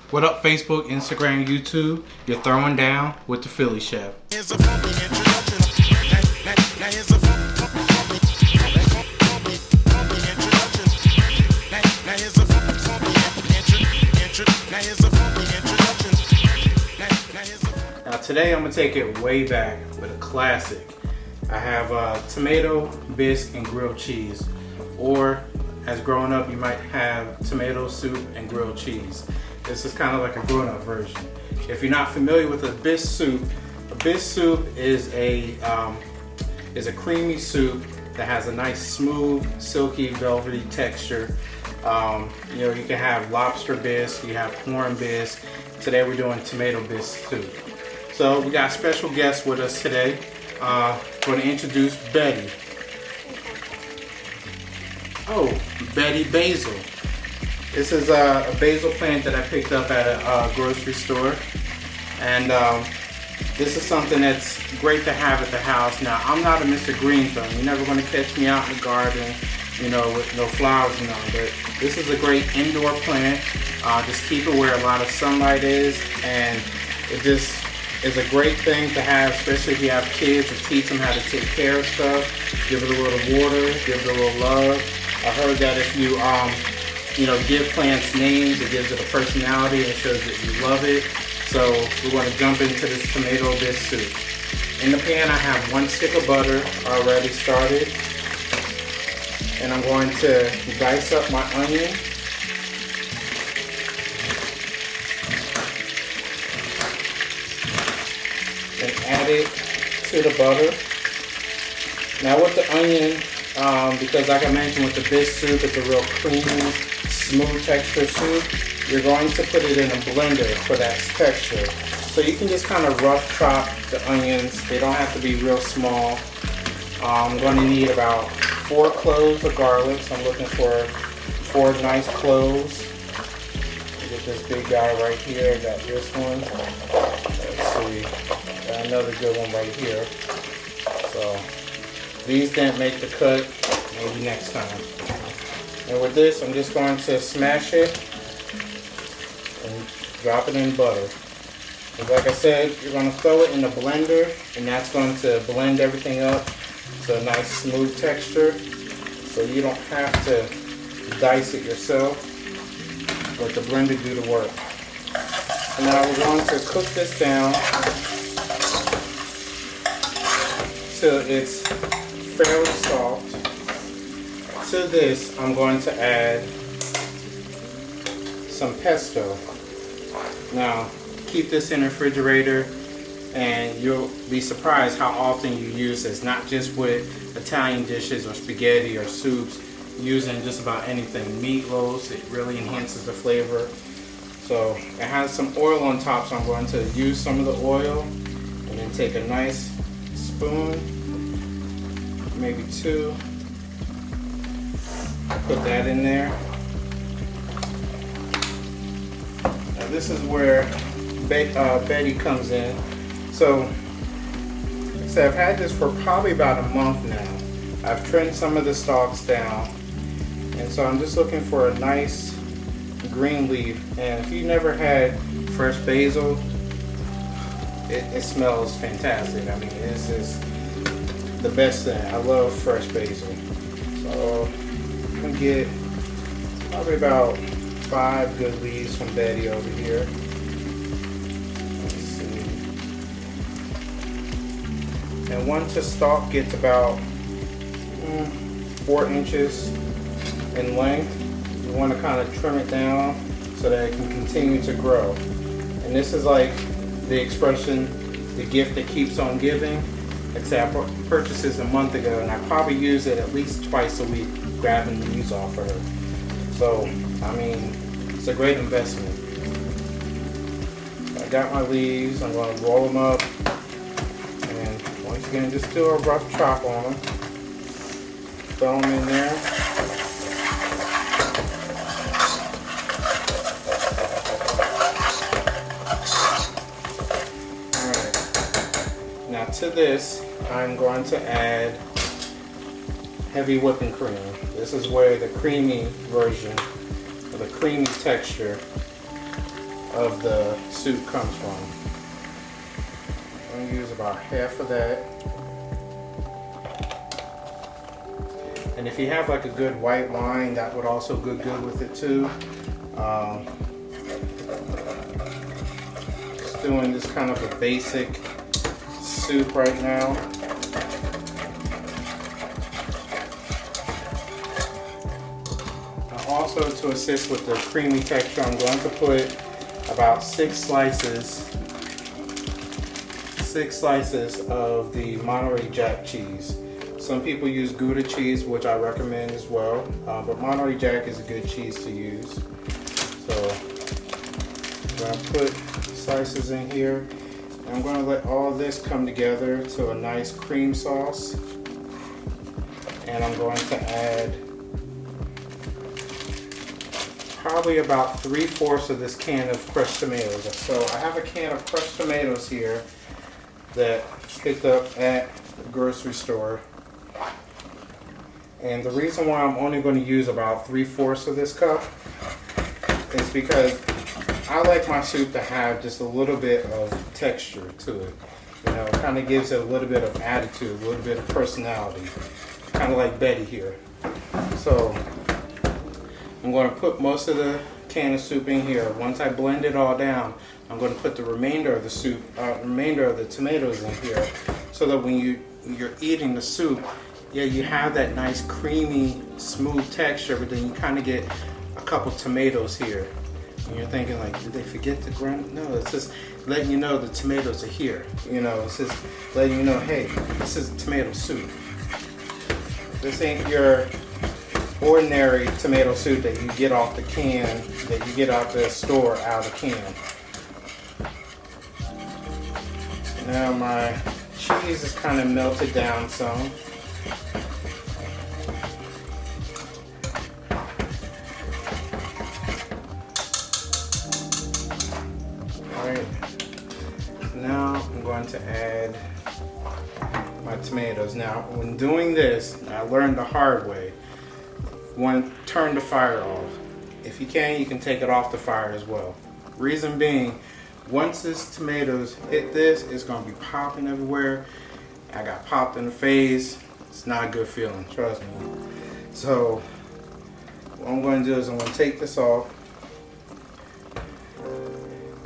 What up, Facebook, Instagram, YouTube? You're throwing down with the Philly Chef. Now today I'm going to take it way back with a classic. I have tomato, bisque, and grilled cheese. Or, as growing up, you might have tomato soup and grilled cheese. This is kind of like a grown-up version. If you're not familiar with a bisque soup is a creamy soup that has a nice, smooth, silky, velvety texture. You know, you can have lobster bisque, you have corn bisque. Today we're doing tomato bisque soup. So we got a special guest with us today. Going to introduce Betty. Oh, Betty Basil. This is a basil plant that I picked up at a grocery store, and this is something that's great to have at the house. Now, I'm not a Mr. Green Thumb. You're never going to catch me out in the garden, you know, with no flowers and all. But this is a great indoor plant. Just keep it where a lot of sunlight is, and it just is a great thing to have, especially if you have kids, to teach them how to take care of stuff. Give it a little water, give it a little love. I heard that if you, give plants names, it gives it a personality and shows that you love it. So we're going to jump into this tomato bisque soup. In the pan, I have 1 stick of butter already started, and I'm going to dice up my onion. And add it to the butter. Now with the onion, because like I mentioned with the bisque soup, it's a real creamy, smooth texture soup. You're going to put it in a blender for that texture. So you can just kind of rough chop the onions. They don't have to be real small. I'm going to need about 4 cloves of garlic. So I'm looking for 4 nice cloves. Get this big guy right here. I got this one. Let's see. Got another good one right here. So these didn't make the cut. Maybe next time. And with this, I'm just going to smash it and drop it in butter. And like I said, you're going to throw it in the blender, and that's going to blend everything up to a nice smooth texture. So you don't have to dice it yourself. Let the blender do the work. And now we're going to cook this down till it's fairly soft. To this, I'm going to add some pesto. Now, keep this in the refrigerator, and you'll be surprised how often you use this, not just with Italian dishes or spaghetti or soups. Using just about anything. Meatloaves, it really enhances the flavor. So it has some oil on top, so I'm going to use some of the oil and then take a nice spoon, maybe 2, put that in there. Now this is where Betty comes in. So like I said, I've had this for probably about a month now. I've trimmed some of the stalks down. And so I'm just looking for a nice green leaf. And if you've never had fresh basil, it smells fantastic. I mean, it's just the best thing. I love fresh basil. So I'm gonna get probably about 5 good leaves from Betty over here. Let's see. And once a stalk gets about 4 inches in length, you want to kind of trim it down so that it can continue to grow. And this is like the expression, the gift that keeps on giving. Like I said, I purchased this a month ago, and I probably use it at least twice a week, grabbing leaves off of her. So, I mean, it's a great investment. I got my leaves, I'm going to roll them up, and once again, just do a rough chop on them. Throw them in there. Now to this, I'm going to add heavy whipping cream. This is where the creamy version, or the creamy texture of the soup comes from. I'm going to use about half of that. And if you have like a good white wine, that would also go good with it too. Just doing this kind of a basic soup right now. Also, to assist with the creamy texture, I'm going to put about 6 slices of the Monterey Jack cheese. Some people use Gouda cheese, which I recommend as well, but Monterey Jack is a good cheese to use. So I'm going to put slices in here. And I'm going to let all this come together to a nice cream sauce. And I'm going to add probably about 3/4 of this can of crushed tomatoes. So I have a can of crushed tomatoes here that I picked up at the grocery store. And the reason why I'm only going to use about 3/4 of this cup is because I like my soup to have just a little bit of texture to it. You know, it kind of gives it a little bit of attitude, a little bit of personality. Kind of like Betty here. So I'm going to put most of the can of soup in here. Once I blend it all down, I'm going to put the remainder of the soup, remainder of the tomatoes in here, so that when you're eating the soup, yeah, you have that nice creamy, smooth texture, but then you kind of get a couple tomatoes here. And you're thinking like, did they forget to grind? No, it's just letting you know the tomatoes are here. You know, it's just letting you know, hey, this is tomato soup. This ain't your ordinary tomato soup that you get off the can, that you get out the store out of the can. Now my cheese is kind of melted down some. Alright, now I'm going to add my tomatoes. Now when doing this, I learned the hard way. One, turn the fire off. If you can take it off the fire as well. Reason being, once this tomatoes hit this, it's gonna be popping everywhere. I got popped in the face. It's not a good feeling, trust me. So what I'm going to do is I'm going to take this off,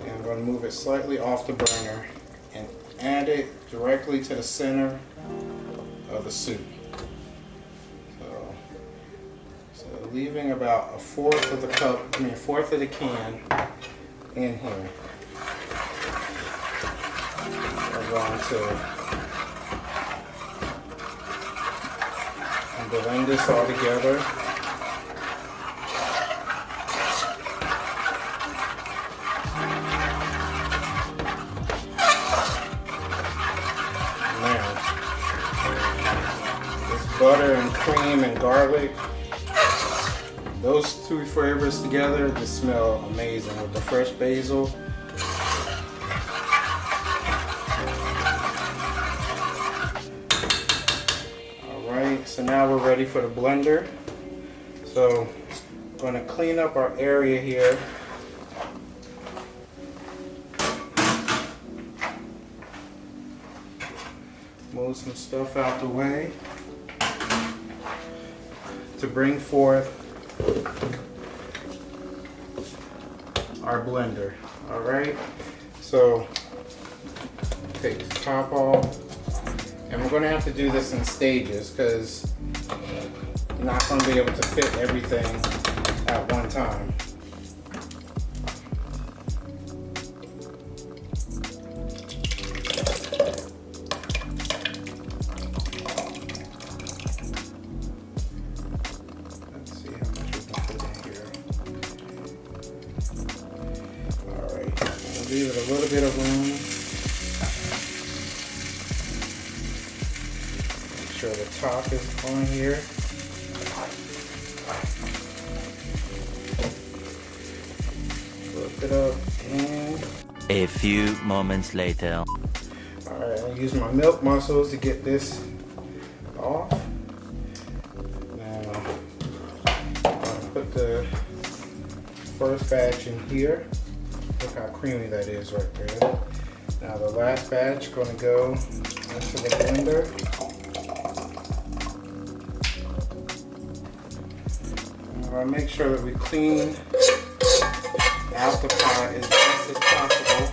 and I'm going to move it slightly off the burner and add it directly to the center of the soup. So leaving about 1/4 of the cup, I mean 1/4 of the can in here. I'm going to blend this all together. Now, this butter and cream and garlic, those two flavors together just smell amazing with the fresh basil. So now we're ready for the blender. So I'm going to clean up our area here. Move some stuff out the way to bring forth our blender. Alright, so take the top off. And we're going to have to do this in stages because you're not going to be able to fit everything at one time. Let's see how much we can fit in here. Alright, we'll leave it a little bit of room. Sure the top is on here. Flip it up and a few moments later. Alright, I use my milk muscles to get this off. Now I'll put the first batch in here. Look how creamy that is right there. Now the last batch going to go into the blender. I'm going to make sure that we clean out the pot as best as possible.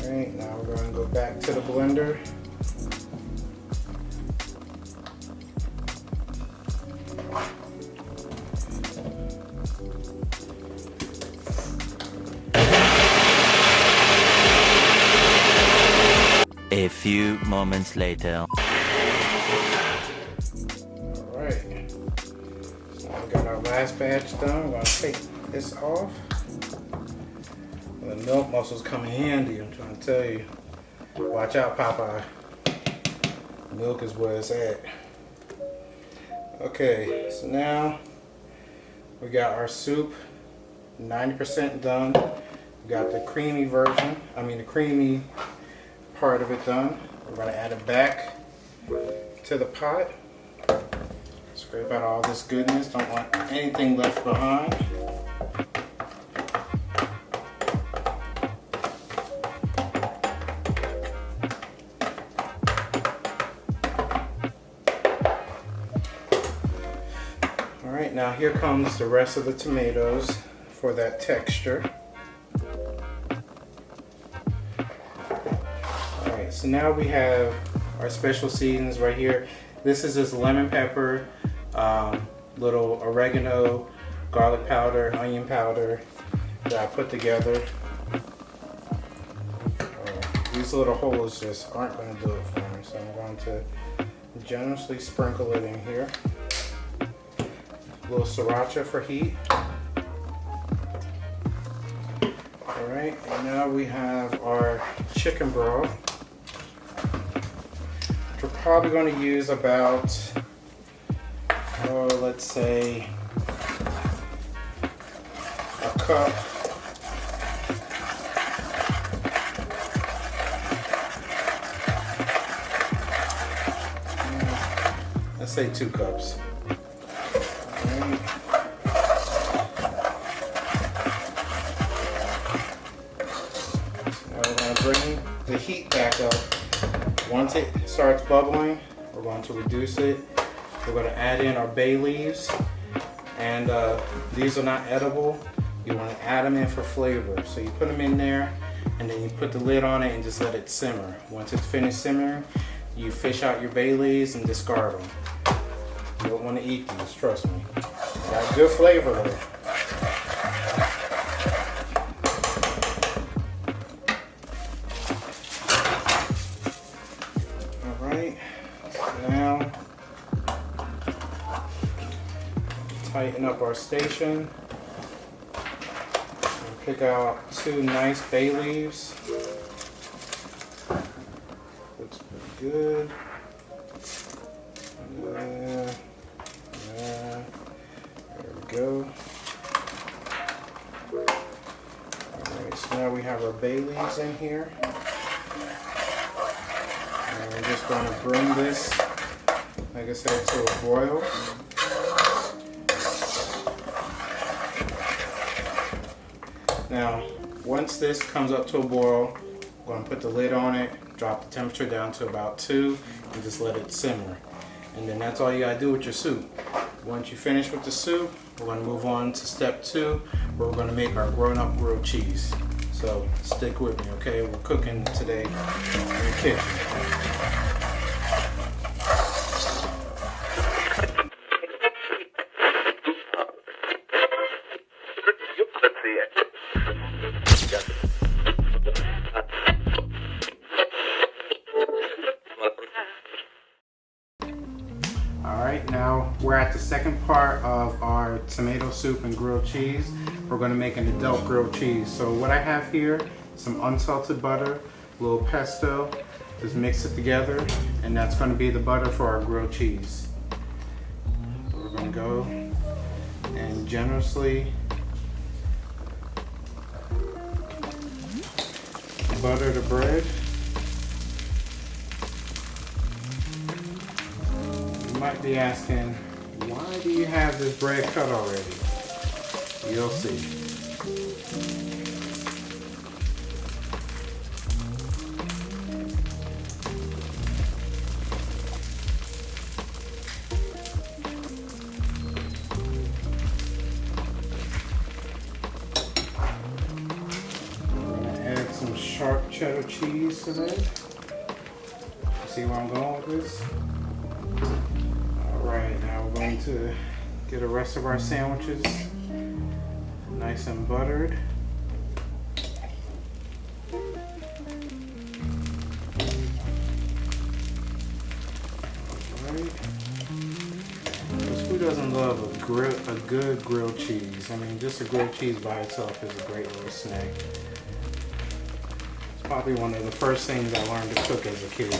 Alright, now we're going to go back to the blender. A few moments later. Alright, so now we got our last batch done. We're going to take this off. The milk muscles come in handy, I'm trying to tell you. Watch out, Popeye. Milk is where it's at. Okay, so now we got our soup 90% done. We got the creamy version, the creamy part of it done. We're going to add it back to the pot. Scrape out all this goodness. Don't want anything left behind. Alright, now here comes the rest of the tomatoes for that texture. Alright, so now we have our special seasonings right here. This is just lemon pepper, little oregano, garlic powder, onion powder that I put together. These little holes just aren't going to do it for me, so I'm going to generously sprinkle it in here. A little sriracha for heat. Alright, and now we have our chicken broth. We're probably going to use about, let's say, a cup. Let's say 2 cups. Alright. Now we're going to bring the heat back up. Once it starts bubbling, we're going to reduce it. We're going to add in our bay leaves, and these are not edible. You want to add them in for flavor. So you put them in there, and then you put the lid on it and just let it simmer. Once it's finished simmering, you fish out your bay leaves and discard them. You don't want to eat these, trust me. Got good flavor though. Alright, so now tighten up our station. Pick out 2 nice bay leaves. Looks pretty good. There we go. Alright, so now we have our bay leaves in here. And we're just going to bring this, like I said, to a boil. Now, once this comes up to a boil, I'm going to put the lid on it, drop the temperature down to about 2, and just let it simmer. And then that's all you gotta do with your soup. Once you finish with the soup, we're gonna move on to step 2, where we're gonna make our grown-up grilled cheese. So stick with me, okay? We're cooking today in the kitchen. Alright, now we're at the second part of our tomato soup and grilled cheese. We're going to make an adult grilled cheese. So what I have here, some unsalted butter, a little pesto, just mix it together, and that's going to be the butter for our grilled cheese. So we're going to go and generously butter the bread. You might be asking, why do you have this bread cut already? You'll see. Sharp cheddar cheese to that. See where I'm going with this? Alright, now we're going to get the rest of our sandwiches nice and buttered. Alright. Who doesn't love a good grilled cheese? I mean, just a grilled cheese by itself is a great little snack. Probably one of the first things I learned to cook as a kid.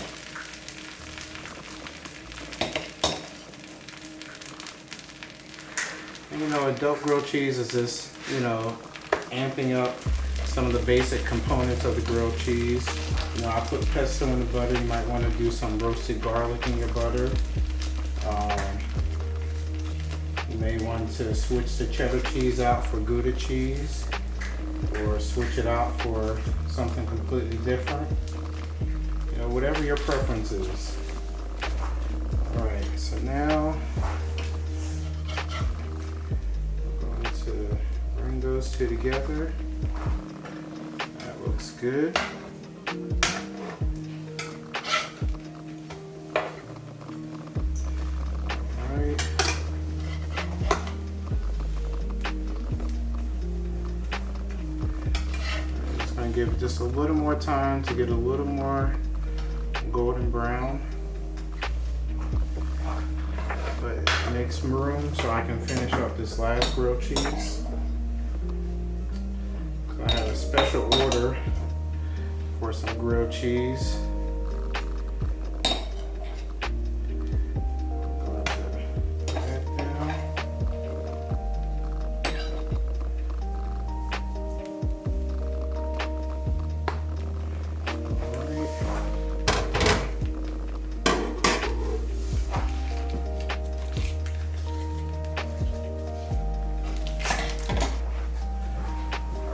And you know, adult grilled cheese is just, you know, amping up some of the basic components of the grilled cheese. You know, I put pesto in the butter. You might want to do some roasted garlic in your butter. You may want to switch the cheddar cheese out for Gouda cheese, or switch it out for something completely different. You know, whatever your preference is. Alright, so now we're going to bring those two together. That looks good. Alright. Give it just a little more time to get a little more golden brown, but it makes room so I can finish up this last grilled cheese. So I have a special order for some grilled cheese.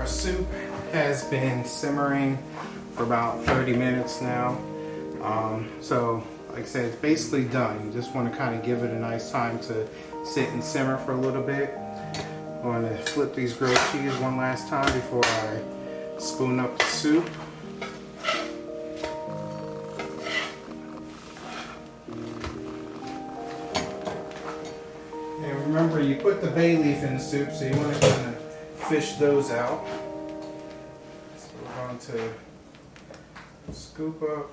Soup has been simmering for about 30 minutes now. So like I said, it's basically done. You just want to kind of give it a nice time to sit and simmer for a little bit. I'm going to flip these grilled cheese one last time before I spoon up the soup. And remember, you put the bay leaf in the soup, so you want to kind of fish those out. So we're going to scoop up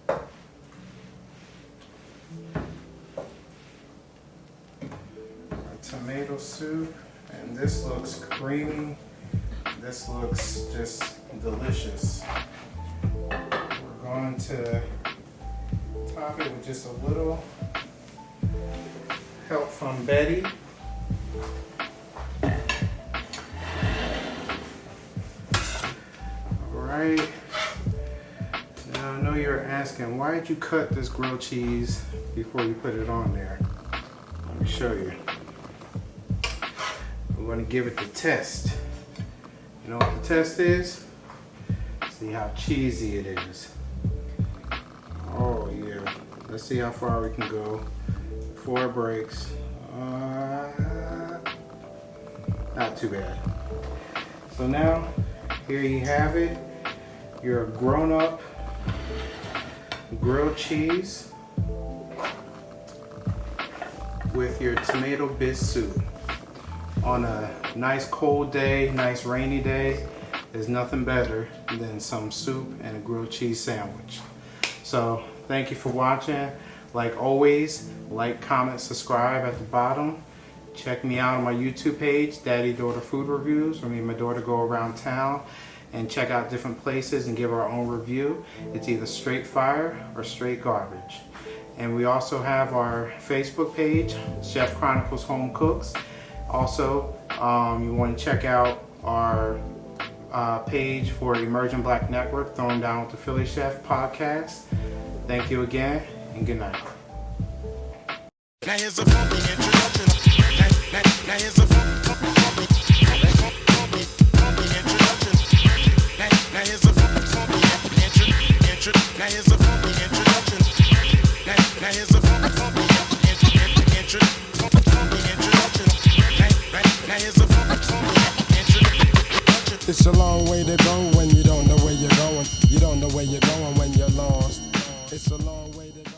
our tomato soup, and this looks creamy. This looks just delicious. We're going to top it with just a little help from Betty. Alright. Now I know you're asking, why did you cut this grilled cheese before you put it on there? Let me show you. We're going to give it the test. You know what the test is? See how cheesy it is. Oh yeah. Let's see how far we can go before it breaks. Not too bad. So now, here you have it. Your grown-up grilled cheese with your tomato bisque soup. On a nice cold day, nice rainy day, there's nothing better than some soup and a grilled cheese sandwich. So thank you for watching. Like always, like, comment, subscribe at the bottom. Check me out on my YouTube page, Daddy Daughter Food Reviews, where me and my daughter go around town and check out different places and give our own review. It's either straight fire or straight garbage. And we also have our Facebook page, Chef Chronicles Home Cooks. Also, you want to check out our page for Emerging Black Network, Throwing Down with the Philly Chef podcast. Thank you again, and good night. Now here's a funky introduction. Now here's a funky introduction. Now here's a funky introduction. Now here's a funky introduction. Now here's a funky introduction. Now here's a funky introduction. It's a long way to go when you don't know where you're going. You don't know where you're going when you're lost. It's a long way to go.